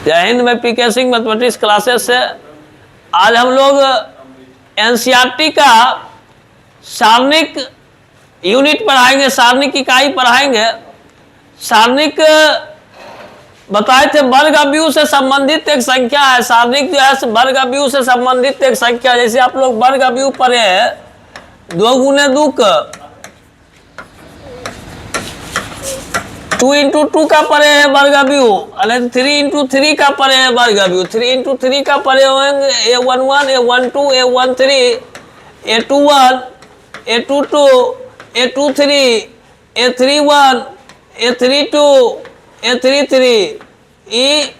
जय हिंद। मैं पीके Singh mathematics classes से आज हम लोग एनसीईआरटी का सारणिक यूनिट पढ़ाएंगे, सारणिक इकाई पढ़ाएंगे। सारणिक बताए थे वर्ग अवयव से संबंधित एक संख्या है। सारणिक जो है वर्ग अवयव से संबंधित एक संख्या, जैसे आप लोग वर्ग अवयव पढ़े हैं 2 गुने 2 2 इंटू 2 का पढ़े हैं वर्ग अवयव, अरे 3 इंटू 3 का पढ़े हैं वर्ग अवयव। 3 इंटू 3 का पढ़े होंगे A11 A12 A13 A21 A22 A23 A31 A32 A33। ये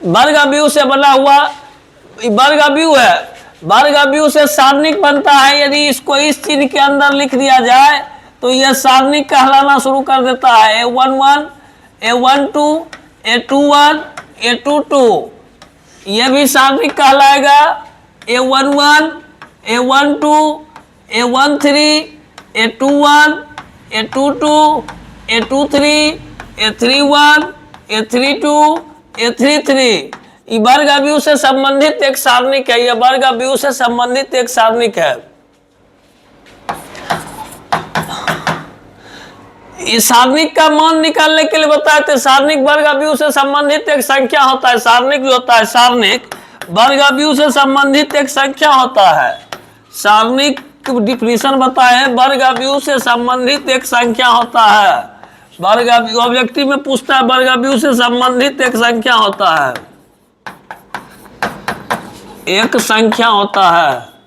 वर्ग अवयव से बना हुआ वर्ग अवयव है। वर्ग अवयव से सारणिक बनता है। यदि इसको इस चिन्ह के अंदर लिख दिया जाए तो यह सारणिक कहलाना शुरू कर देता है। A11 A12 A21 A22 यह भी सारणिक कहलाएगा। A11 A12 A13 A21 A22 A23 A31 A32 A33 ये वर्ग अवयव से संबंधित एक सारणिक है। यह वर्ग अवयव से संबंधित एक सारणिक है। इस सारणिक का मान निकालने के लिए बताए थे। सारणिक वर्ग अवयव से संबंधित एक संख्या होता है। सारणिक जो होता है, सारणिक वर्ग अवयव से संबंधित एक संख्या होता है। सारणिक डिफिनीशन बताए, वर्ग अवयव से संबंधित एक संख्या होता है। वर्ग अवयव ऑब्जेक्टिव में पूछता है, वर्ग अवयव से संबंधित एक संख्या होता है। एक संख्या होता है।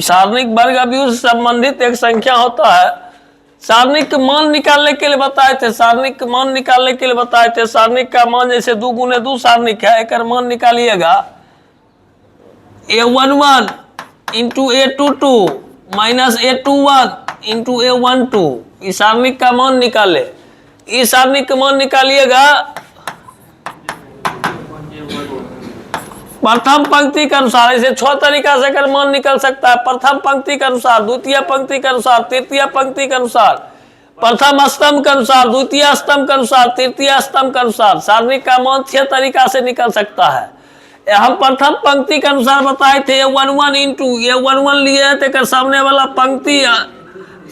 सारणिक वर्ग अवयव से संबंधित एक संख्या होता है। सारणिक मान निकालने के लिए बताए थे। सारणिक मान निकालने के लिए बताए थे। सारणिक का मान जैसे 2 गुने 2 सारणिक है, एक मान निकालिएगा। A11 into A22 minus A21 into A12 इस सारणिक का मान निकाले। इस सारणिक का मान निकालिएगा प्रथम पंक्ति के अनुसार। ऐसे 6 तरीका से अगर मान निकल सकता है। प्रथम पंक्ति के अनुसार, द्वितीय पंक्ति के अनुसार, तृतीय पंक्ति के अनुसार, प्रथम स्तंभ के अनुसार, द्वितीय स्तंभ के अनुसार, तृतीय स्तंभ के अनुसार सारणिक का मान 6 तरीका से निकल सकता है। हम प्रथम पंक्ति के अनुसार बताए थे। A11 इंटू A11 लिए तो सामने वाला पंक्ति,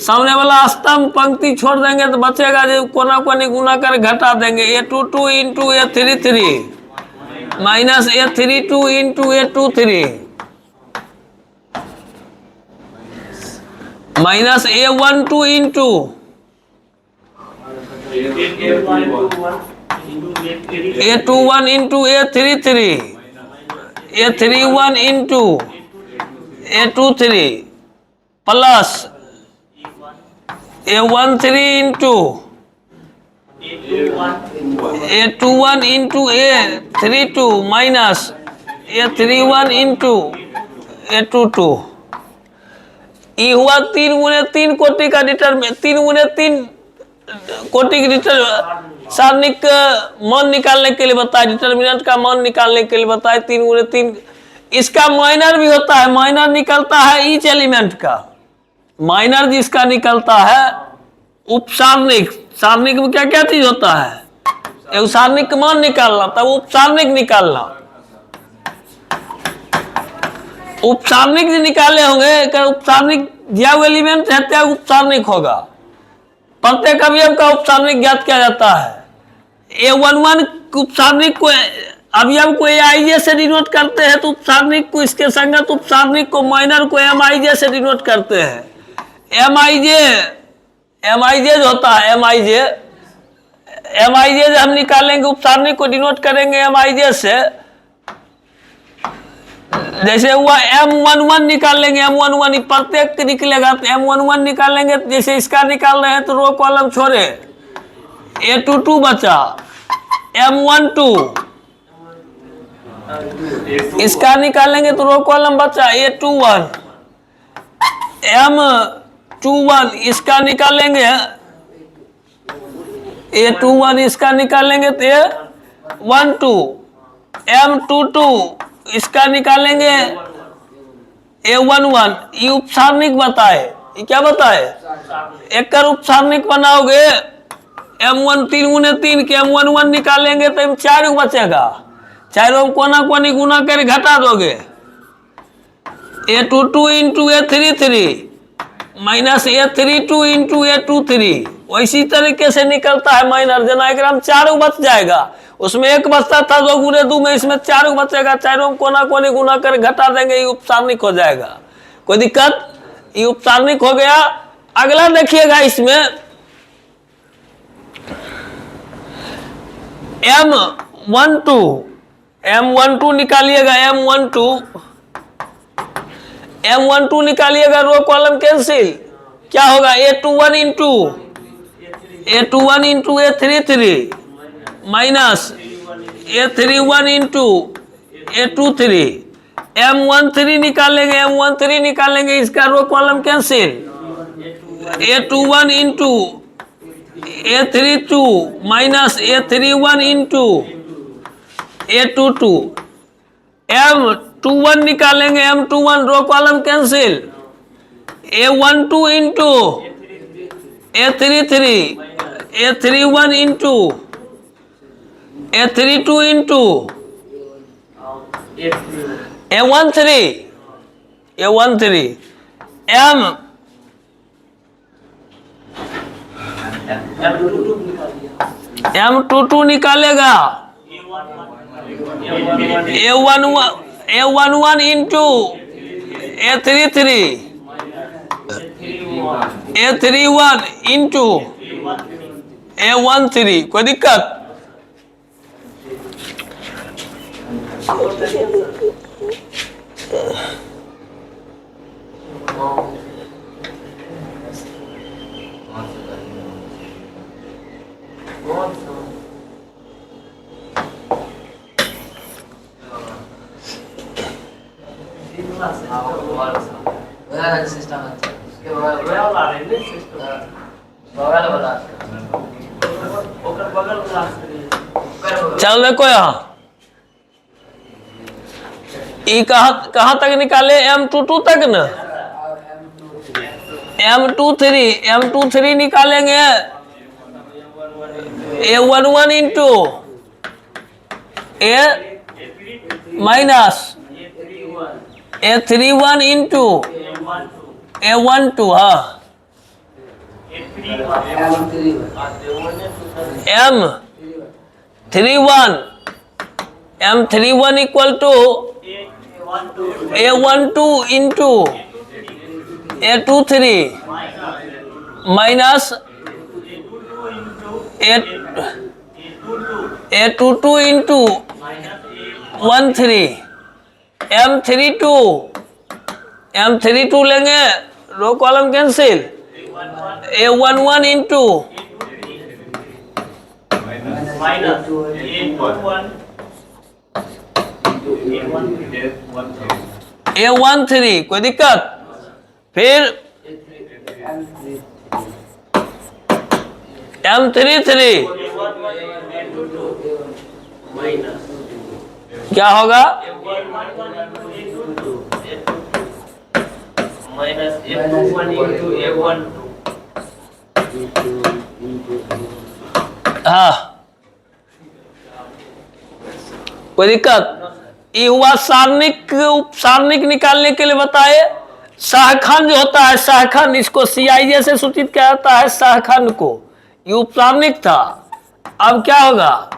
सामने वाला स्तंभ पंक्ति छोड़ देंगे तो बचेगा जो कोना कोनी गुना कर घटा देंगे। A22 into A33 minus A32 into A23 minus A12 into A21 into A33 A31 into A23 plus A13 into A21 into A32 minus A31 into A22। ये हुआ 3 गुने 3 कोटि का डिटरमिनेंट। 3 गुने 3 कोटि का सारणिक मान निकालने के लिए बताया। डिटरमिनेंट का मान निकालने के लिए बताया 3 गुने 3। इसका माइनर भी होता है। माइनर निकलता है ईच एलिमेंट का। माइनर जिसका निकलता है उपसारणिक। सारणिक में क्या क्या चीज होता है? एक सारणिक का मान निकालना, तब उपसारणिक निकालना। उपसारणिक जो निकाले होंगे, उपसारणिक दिया हुआ एलिमेंट रहते हैं, उपसारणिक होगा। प्रत्येक अवयव का उपसारणिक ज्ञात किया जाता है। A11 उपसारणिक को अवयव को Aij से डिनोट करते हैं, तो उपसारणिक को इसके संगत उपसारणिक को माइनर को Mij से डिनोट करते हैं। Mij जो होता है Mij हम निकालेंगे, उपसारणिक को डिनोट करेंगे Mij से। जैसे हुआ M11 निकाल लेंगे। M11 प्रत्येक निकलेगा तो M11 निकालेंगे। जैसे इसका निकाल रहे हैं तो रो कॉलम छोड़े, A22 बचा, M12 इसका निकालेंगे तो रो कॉलम बचा A21, M21 इसका निकालेंगे, A21 इसका निकालेंगे तो A12, M22 इसका निकालेंगे A11। ये उपसारणिक बताए। ये क्या बताए? एक का रूप सारणिक बनाओगे M1 3 गुने 3 के M11 निकालेंगे तो M 4 बचेगा। चारों कोना कोनी गुना कर घटा दोगे A22 into A33 minus A32 into A23। वैसी तरीके से निकलता है माइनर। जनाग्राम 4 बच जाएगा, उसमें 1 बचता था 2 गुने 2 में, इसमें 4 बचेगा। चारों कोना कोनी गुना कर घटा देंगे, ये उपसारणिक हो जाएगा। कोई दिक्कत? ये उपसारणिक हो गया। अगला देखिएगा, इसमें M12 निकालिएगा। M12 निकालिएगा, रो कॉलम कैंसिल। क्या होगा? A21 into A33 minus A31 into A23। M13 निकालेंगे, इसका row column cancel. A21 into A32 minus A31 into A22। M21 निकालेंगे, M21 row column cancel. A12 into A33 A31 into A32 into A13 M22 निकालेगा। A11 into A33 A31 into A13। कोई दिक्कत? चल देखो यहाँ ई कहाँ तक निकाले? M22 तक न। M23 निकालेंगे। A11 into A minus A31 into A12। हाँ, M31 equal to A12 into A23 minus A22 into 13। M32 लेंगे, रो column cancel. A11 into A13। कोई दिक्कत? फिर M33 क्या होगा? हाँ, कोई दिक्कत? ये हुआ सारणिक। उपसारणिक निकालने के लिए बताए सहखंड जो होता है, सहखंड, इसको CIJ से सूचित किया जाता है सहखंड को। ये उपसारणिक था। अब क्या होगा?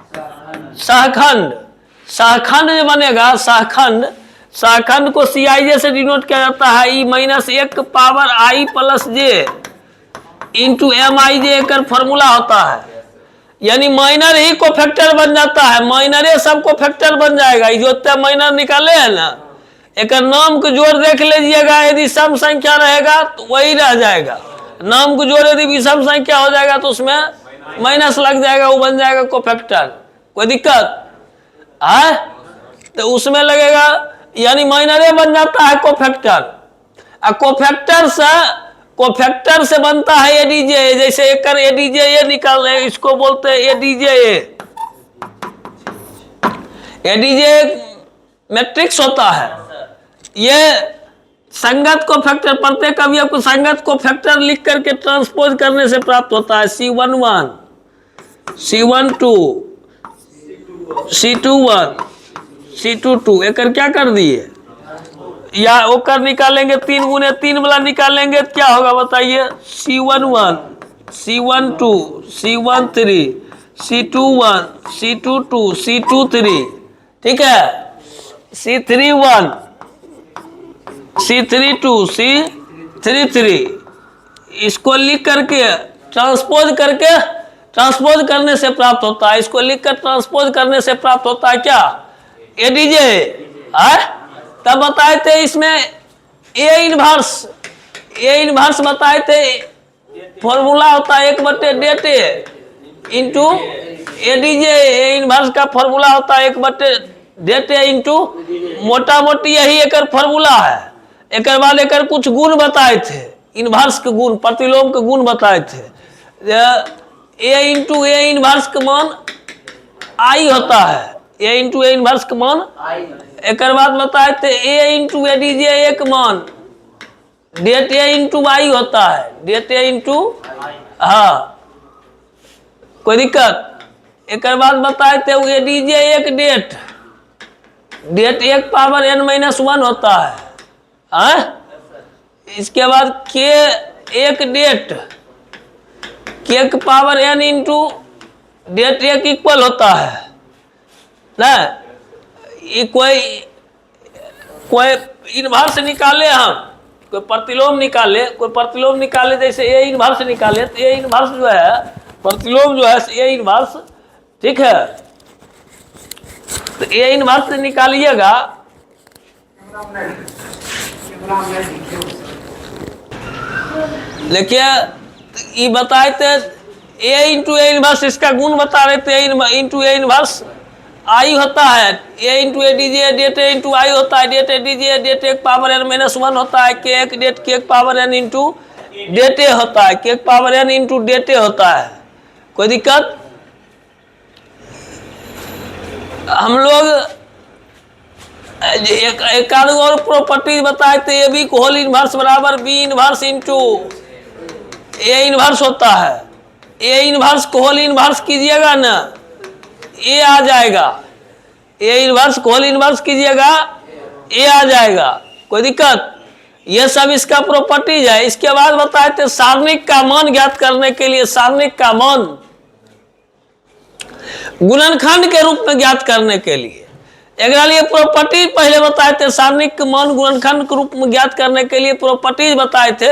सहखंड जो बनेगा, सहखंड को CIJ से डिनोट किया जाता है E minus 1 power I plus J into MIJ एक फॉर्मूला होता है। यानी माइनर ही को फैक्टर बन जाता है, माइनरे सबको फैक्टर बन जाएगा। जो माइनर निकाले है ना, एक नाम को जोड़ देख लीजिएगा। यदि सम संख्या रहेगा तो वही रह जाएगा। नाम को जोड़ यदि विषम संख्या हो जाएगा तो उसमें माइनस लग जाएगा, वो बन जाएगा कोफैक्टर। कोई दिक्कत है? तो उसमें लगेगा, यानी माइनरे बन जाता है कोफैक्टर। कोफैक्टर से बनता है ADJ। जैसे एक ADJ ये निकाल रहे हैं, इसको बोलते हैं ADJ मैट्रिक्स होता है। ये संगत को फैक्टर, प्रत्येक अवयव को संगत को फैक्टर लिख करके ट्रांसपोज करने से प्राप्त होता है C11, C12, C21, C22। एक क्या कर दिए, या ओकर निकालेंगे 3 गुने 3 वाला निकालेंगे तो क्या होगा बताइए, C11, C12, C13, C21, C22, C23, ठीक है, C31, C32, C33। इसको लिख करके ट्रांसपोज करने से प्राप्त होता है, इसको लिखकर ट्रांसपोज करने से प्राप्त होता है क्या, एडीजे है। तब बताए थे इसमें ए इनवर्स बताए थे, फॉर्मूला होता है 1/डेटे इंटू एडीजे। ए इनवर्स का फॉर्मूला होता है 1/डेटे इंटू, मोटा मोटी यही एक फॉर्मूला है। एक बाद एक कुछ गुण बताए थे, इनवर्स के गुण, प्रतिलोम के गुण बताए थे। ए इंटू ए इनवर्स का मान आई होता है, ए इंटू ए इनवर्स का मान। एक बाद बताए थे ए इंटू एडीजे एक मान, डेट ए इंटू आई होता है, डेट ए इंटू, हाँ कोई दिक्कत। एक बाद बताए थे एडीजे एक डेट, डेट 1 पावर n-1 होता है, हाँ? इसके बाद के एक डेट, के की power n into det 1 equal होता है ना। ये कोई इनवर्स निकाले, हम कोई प्रतिलोम निकाले, जैसे ए इनवर्स निकाले तो ए इनवर्स जो है, प्रतिलोम जो है ए इनवर्स, ठीक है। तो ए इनवर्स निकालिएगा, देखिए ये बताए थे ए इंटू ए इनवर्स, इसका गुण बता रहे थे, इंटू ए इनवर्स आई होता है, ए इंटू ए डीजे डेट ए इंटू आई होता है, डेट ए डीजे डेट 1 पावर n-1 होता है, के एक डेट के एक पावर n इंटू डेट ए होता है, के एक पावर n इंटू डेट ए होता है। कोई दिक्कत? हम लोग एक आध और प्रॉपर्टीज बताए थे, ए बी को होल इनवर्स बराबर B inverse into A inverse होता है। ए इनवर्स को होल इनवर्स कीजिएगा ना, ए आ जाएगा, ए इनवर्स को होल इनवर्स कीजिएगा, ए आ जाएगा। कोई दिक्कत? ये सब इसका प्रॉपर्टीज है। इसके बाद बताए थे सारणिक का मान ज्ञात करने के लिए, सारणिक का मान गुणनखंड के रूप में ज्ञात करने के लिए, एक लिए प्रॉपर्टी पहले बताए थे। सारणिक का मान गुणनखंड के रूप में ज्ञात करने के लिए प्रॉपर्टीज बताए थे।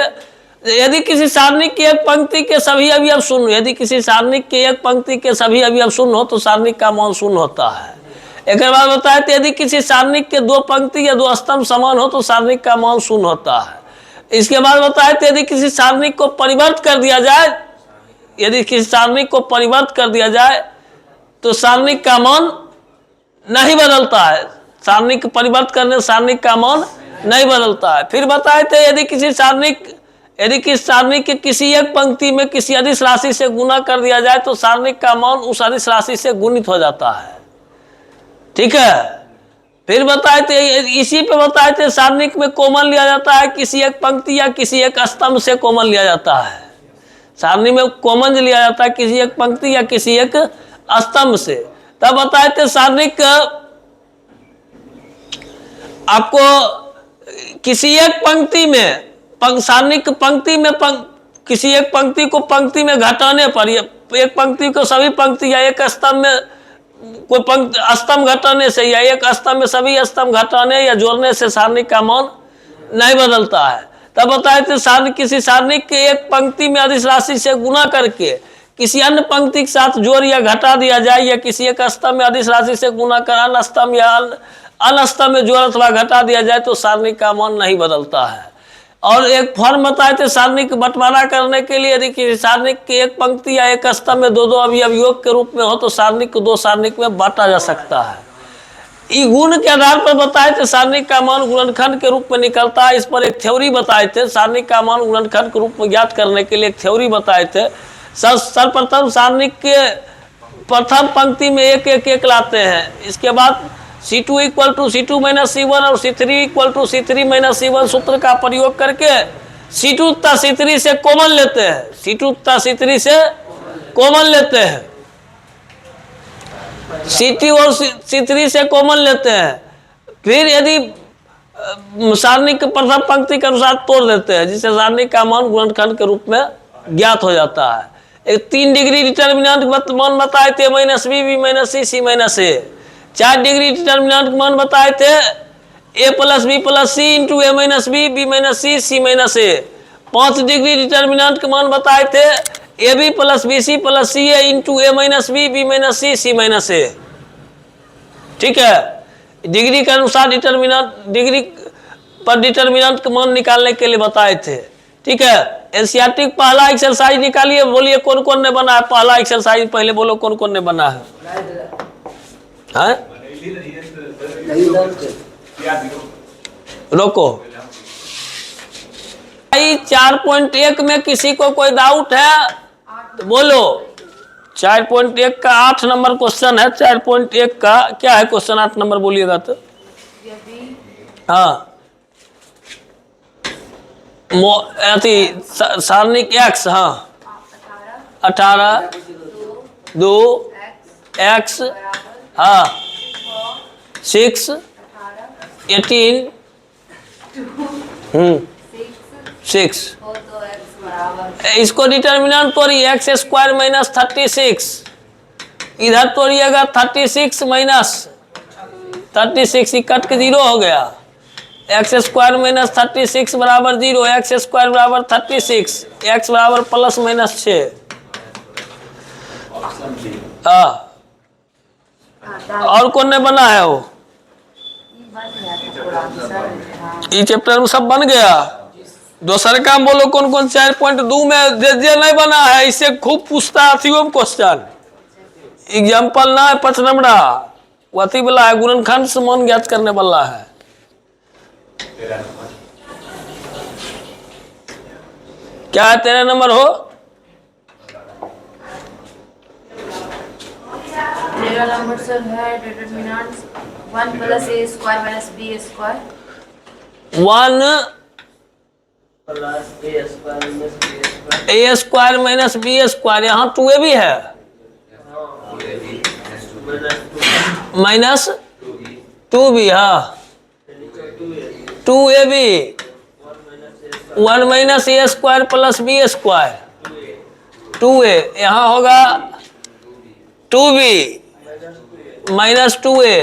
यदि किसी सारणिक की एक पंक्ति के सभी अवयव शून्य, यदि किसी सारणिक की एक पंक्ति के सभी अवयव शून्य हो तो सारणिक का मान शून्य होता है। एक बार बताए थे यदि किसी सारणिक के 2 पंक्ति या 2 स्तंभ समान हो तो सारणिक का मान शून्य होता है। इसके बाद बताए थे यदि किसी सारणिक को परिवर्त कर दिया जाए, यदि किसी सारणिक को परिवर्त कर दिया जाए तो सारणिक का मान नहीं बदलता है। सारणिक परिवर्त करने से सारणिक का मान नहीं बदलता है। फिर बताए थे यदि किसी सारणिक के किसी एक पंक्ति में किसी अदिश राशि से गुना कर दिया जाए तो सारणिक का मान उस अदिश राशि से गुणित हो जाता है। ठीक है। फिर बताए थे, इसी पे बताए थे सारणिक में कॉमन लिया जाता है, किसी एक पंक्ति या किसी एक स्तंभ से कॉमन लिया जाता है। सारणी में कॉमन लिया जाता है किसी एक पंक्ति या किसी एक स्तंभ से। तब बताए थे सारणिक आपको किसी एक पंक्ति में, सारणिक पंक्ति में किसी एक पंक्ति को पंक्ति में घटाने पर, एक पंक्ति को सभी पंक्ति या एक स्तंभ में कोई पंक्ति स्तंभ घटाने से या एक स्तंभ में सभी स्तंभ घटाने या जोड़ने से सारणिक का मान नहीं बदलता है। तब बताए थे किसी सारणिक के एक पंक्ति में अदिश राशि से गुना करके किसी अन्य पंक्ति के साथ जोड़ या घटा दिया जाए, या किसी एक स्तंभ में अदिश राशि से गुना कर अन्य स्तंभ या अन्य स्तंभ में जोड़ अथवा घटा दिया जाए तो सारणिक का मान नहीं बदलता है। और एक फॉर्म बताए थे सारणिक बंटवारा करने के लिए, यदि किसी सारणिक की एक पंक्ति या एक स्तंभ में 2-2 अवयव योग के रूप में हो तो सारणिक को 2 सारणिक में बांटा जा सकता है। इस गुण के आधार पर बताए थे सारणिक का मान गुणनखंड के रूप में निकलता है। इस पर एक थ्योरी बताए थे, सारणिक का मान गुणनखंड के रूप में ज्ञात करने के लिए एक थ्योरी बताए थे। सर्वप्रथम सारणिक के प्रथम पंक्ति में 1-1-1 लाते हैं, इसके बाद C2 equal to C2 minus C1 और C3 equal to C3 minus C1 सूत्र का प्रयोग करके C2 तथा C3 से कॉमन लेते हैं, C2 तथा C3 से कॉमन लेते हैं, C2 और C3 से कॉमन लेते हैं। फिर यदि सारणी के प्रथम पंक्ति के अनुसार तोड़ देते हैं, जिससे सारणी का मान गुणनखंड के रूप में ज्ञात हो जाता है। एक 3 डिग्री डिटर्मिनेंट मान बताए थे minus b, b minus c, c minus a. 4 degree determinant मान बताए थे a plus b plus c into a minus b, b minus c, c minus a. 5 degree determinant के मान बताए थे ए b plus b c plus c a into a minus b, b minus c, c minus a. ठीक है, degree के अनुसार determinant, degree पर determinant का मान निकालने के लिए बताए थे। ठीक है, एनसीईआरटी पहला एक्सरसाइज निकालिए, बोलिए कौन कौन ने बना है पहला एक्सरसाइज, पहले बोलो कौन कौन ने बना है। हैं? रोको 4.1 में किसी को कोई डाउट है तो बोलो। 4.1 का 8 नंबर क्वेश्चन है। 4.1 का क्या है क्वेश्चन, 8 नंबर बोलिएगा तो। हाँ, सारणी एक्स, हाँ 18 2 एक्स, हाँ 6 18 6। इसको डिटर्मिनेंट तोड़िए, एक्स स्क्वायर माइनस 36, इधर तोड़िएगा 36 माइनस 36, कट के 0 हो गया। एक्स स्क्वायर माइनस 36 बराबर 0, एक्स स्क्वायर बराबर 36, एक्स बराबर प्लस माइनस 6। हाँ, और कौन ने बना है वो? ये चैप्टर में सब बन गया। दूसरे काम बोलो कौन कौन। 4.2 में जे नहीं बना है, इससे खूब पूछता है क्वेश्चन, एग्जाम्पल ना है 5 नंबरा वती वाला है, गुणनखंड से मान ज्ञात करने वाला है। क्या है 13 नंबर हो? 13 नंबर सर है determinant 1 plus A square minus b square, 1 a square minus b square, यहाँ 2a भी है, माइनस 2b, हाँ 2ab, 1 minus a square plus B square, 2a, यहाँ होगा 2b minus 2a,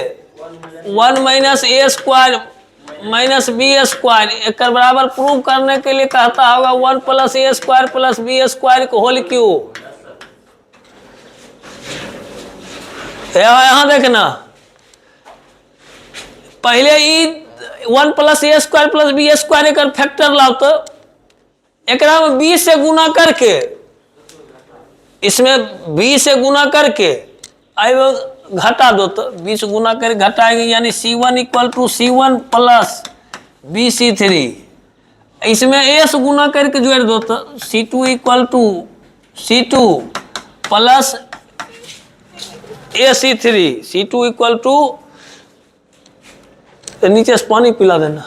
1 minus a square minus b square, एक बराबर prove करने के लिए कहता होगा 1 प्लस ए स्क्वायर प्लस बी स्क्वायर को होल क्यूब। यहाँ देखना, पहले ई 1 प्लस ए स्क्वायर प्लस बी स्क्वायर एक फैक्टर लाओ, तो एक में बी से गुना करके, इसमें बी से गुना करके आई घटा दो, तो 20 गुना कर घटाएंगे, यानी C1 equal to C1 plus BC3। इसमें A से गुना करके जोड़ दो, तो C2 equal to C2 plus AC3, C2 equal to, नीचे से पानी पिला देना,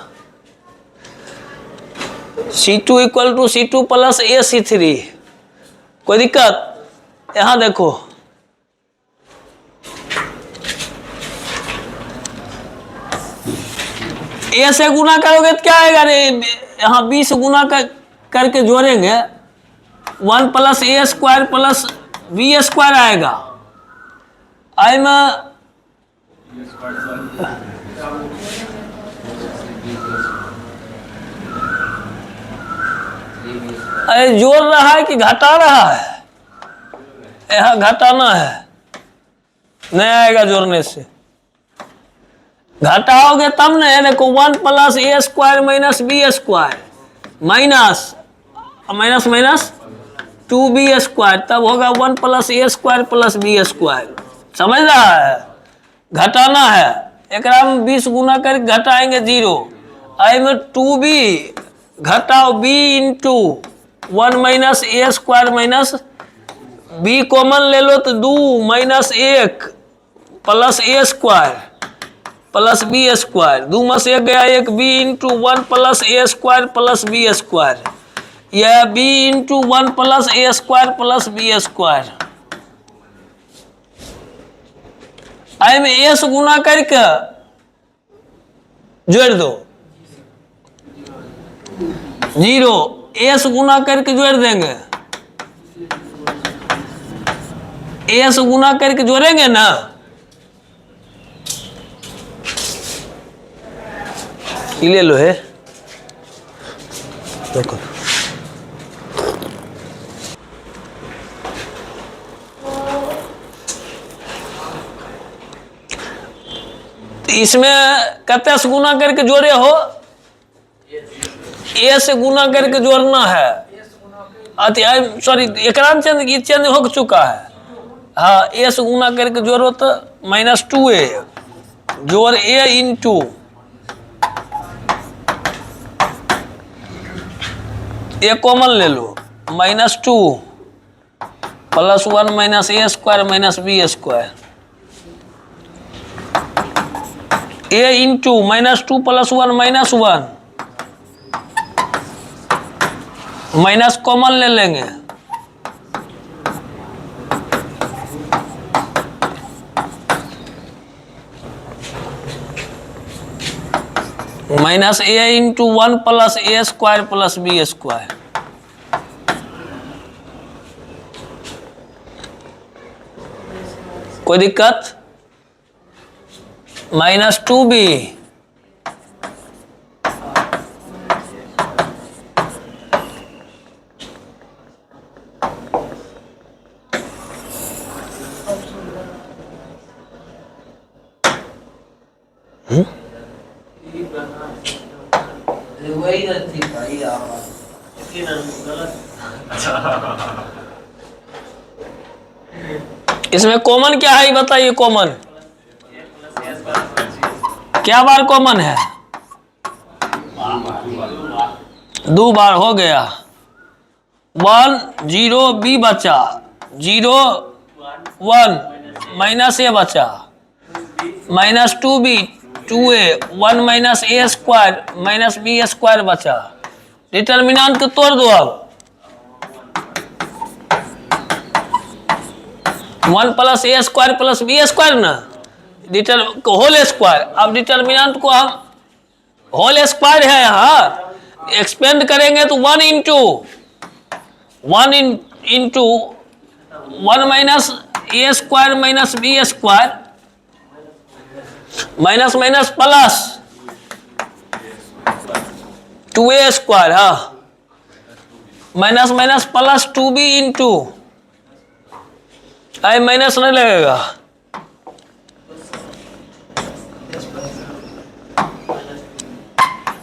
C2 equal to C2 plus AC3। कोई दिक्कत? यहाँ देखो, ए से गुना करोगे तो क्या आएगा रे, यहाँ 20 गुना करके जोड़ेंगे, 1 प्लस ए स्क्वायर प्लस बी स्क्वायर आएगा। आई में अरे जोड़ रहा है कि घटा रहा है? यहाँ घटाना है, नहीं आएगा जोड़ने से, घटाओगे तब ना। देखो 1 प्लस ए square minus b square minus minus minus 2b square, तब होगा 1 प्लस ए स्क्वायर प्लस बी स्क्वायर। समझ रहा है? घटाना है, एक में 20 गुना करके घटाएंगे 0, आई में 2b घटाओ b into 1 minus a square minus b common ले लो तो 2 माइनस 1 प्लस ए स्क्वायर प्लस बी स्क्वायर, 2 में से 1 गया, एक बी इंटू 1 प्लस ए स्क्वायर प्लस बी स्क्वायर, यह बी इंटू 1 प्लस ए स्क्वायर प्लस बी स्क्वायर। आई में ए से गुना करके जोड़ दो, 0, ए से गुना करके जोड़ देंगे, ए से गुना करके जोड़ेंगे ना, ले लो है, देखो इसमें कते से गुना करके जोड़े हो, ए से गुना करके जोड़ना है, सॉरी एकराम चेंज हो चुका है। हाँ, ए से गुना करके जोड़ो तो -2a जोड़ ए इंटू ए कॉमन ले लो, -2 plus 1 minus a square minus b square, A into -2 plus 1 -1 minus common ले लेंगे, माइनस ए इंटू 1 प्लस ए स्क्वायर प्लस बी स्क्वायर, कोई दिक्कत, -2b इसमें कॉमन क्या है बताइए, कॉमन क्या बार कॉमन है, 2 बार हो गया, 1 0 बी बचा, 0 1 माइनस ए बचा, -2b 2a 1 minus a square minus b square बचा। डिटर्मिनेंट को तोड़ दो, अब 1 प्लस ए स्क्वायर प्लस बी स्क्वायर ना, होल स्क्वायर। अब डिटर्मिनेंट को हम होल स्क्वायर है यहाँ, एक्सपेंड करेंगे तो 1 into 1 minus a square minus b square minus minus plus 2a square, हाँ minus minus plus 2b into, आई माइनस नहीं लगेगा,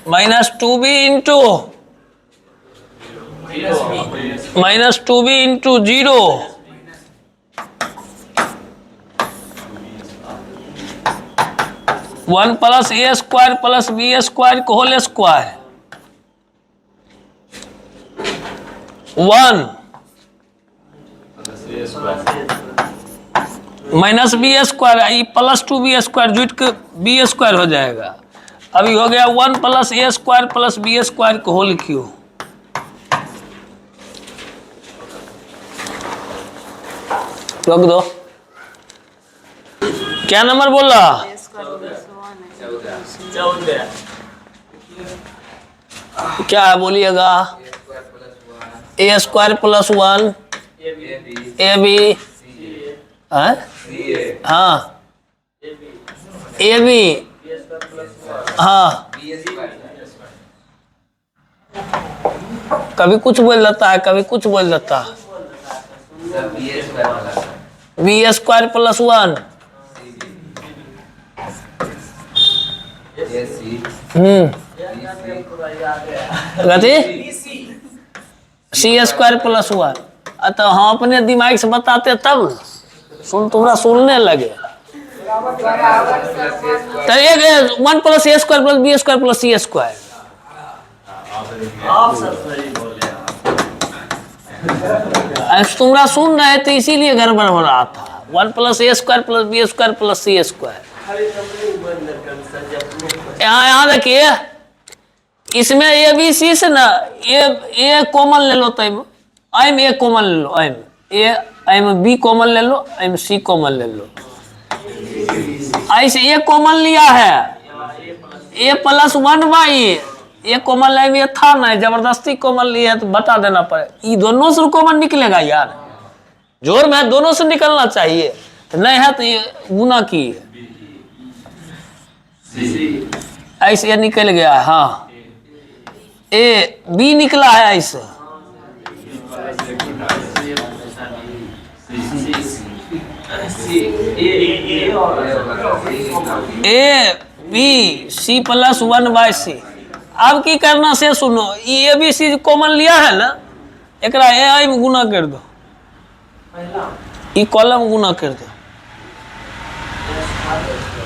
-2b into -2b into 0 1 plus ए स्क्वायर प्लस बी स्क्वायर को whole square 1 minus b square plus 2b square जुट के B square हो जाएगा। अभी हो गया 1 प्लस ए स्क्वायर प्लस बी स्क्वायर को होल क्यू। रोक दो, क्या नंबर बोल रहा, क्या है बोलिएगा, ए स्क्वायर प्लस 1 ए बी, हाँ ए बी, हाँ कभी कुछ बोल देता है कभी कुछ बोल देता है। बी स्क्वायर प्लस 1 सी स्क्वायर प्लस 1। तो हम अपने दिमाग से बताते तब तुम्हारा सुनने लगे। तो एक 1 प्लस ए square plus B square plus सी स्क्वायर, तुम्हारा सुन रहे थे इसीलिए गड़बड़ हो रहा था। 1 प्लस ए square plus B square plus सी स्क्वायर। यहाँ देखिए, इसमें ए बी सी से ना ए कॉमन ले लो, तब आइम ए कॉमन ले लो, आइम बी कॉमन ले लो, आइम सी कॉमन ले लो। ऐसे ए कॉमन लिया है, ए प्लस 1/a, ए कॉमन लाइन में था ना, जबरदस्ती कॉमन लिया है तो बता देना पड़े। ये दोनों से कॉमन निकलेगा यार, जोर में दोनों से निकलना चाहिए, तो नहीं है तो ये गुना की ऐसे ये निकल गया है। हाँ, ए बी निकला है ऐसे, A B c plus 1/c। अब की करना से सुनो, ये बी सी कॉमन लिया है ना, एकरा ए आई में गुना कर दो, ई कॉलम गुना कर दो।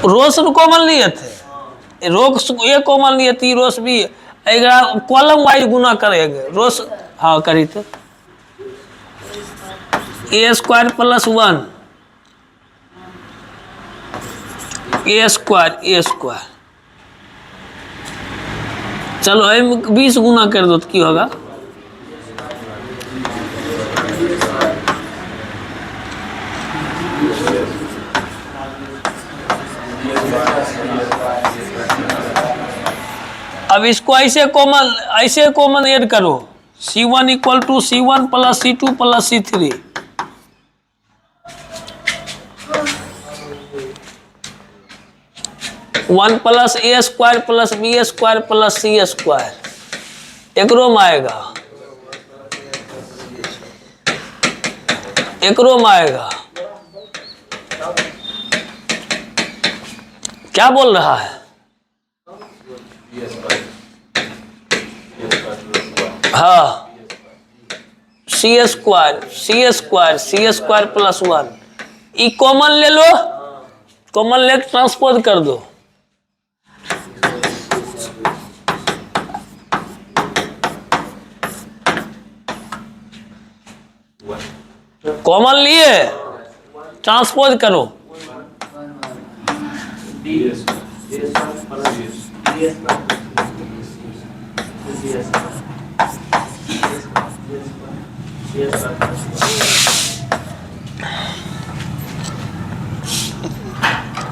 रोस कॉमन लिए थे, रोस ये कॉमन लिए थी, रोस भी एकरा कॉलम वाइज गुना करेंगे। रोस हाँ करी तो ए स्क्वायर प्लस 1 ए स्क्वायर। चलो 20 गुना कर दो तो की होगा, अब इसको ऐसे कॉमन ऐड करो, C1 equal to C1 plus C2 plus C3। One plus A square plus B square plus C square, एकरो में आएगा, एकरो में आएगा। क्या बोल रहा है? हाँ, सी स्क्वायर प्लस 1, ई कॉमन ले लो, कॉमन लेके ट्रांसपोज कर दो। कॉमन लिए ट्रांसपोज करो,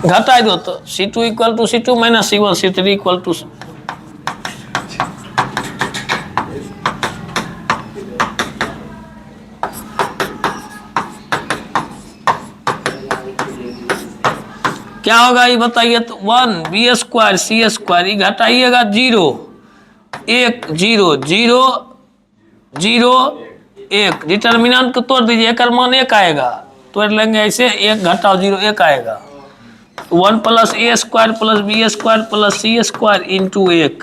घटाई दो तो C2 equal to C2 minus C1, C3 equal to क्या होगा ये बताइए तो। 1 बी स्क्वायर सी स्क्वायर, ये घटाइएगा 0 1 0 0 0 1, डिटर्मिनेंट को तोड़ दीजिए, एक मान 1 आएगा, तोड़ लेंगे ऐसे, 1 घटाओ 0 1 आएगा। 1 प्लस ए square plus B square plus सी स्क्वायर इंटू 1।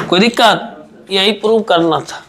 कोई दिक्कत? यही प्रूव करना था।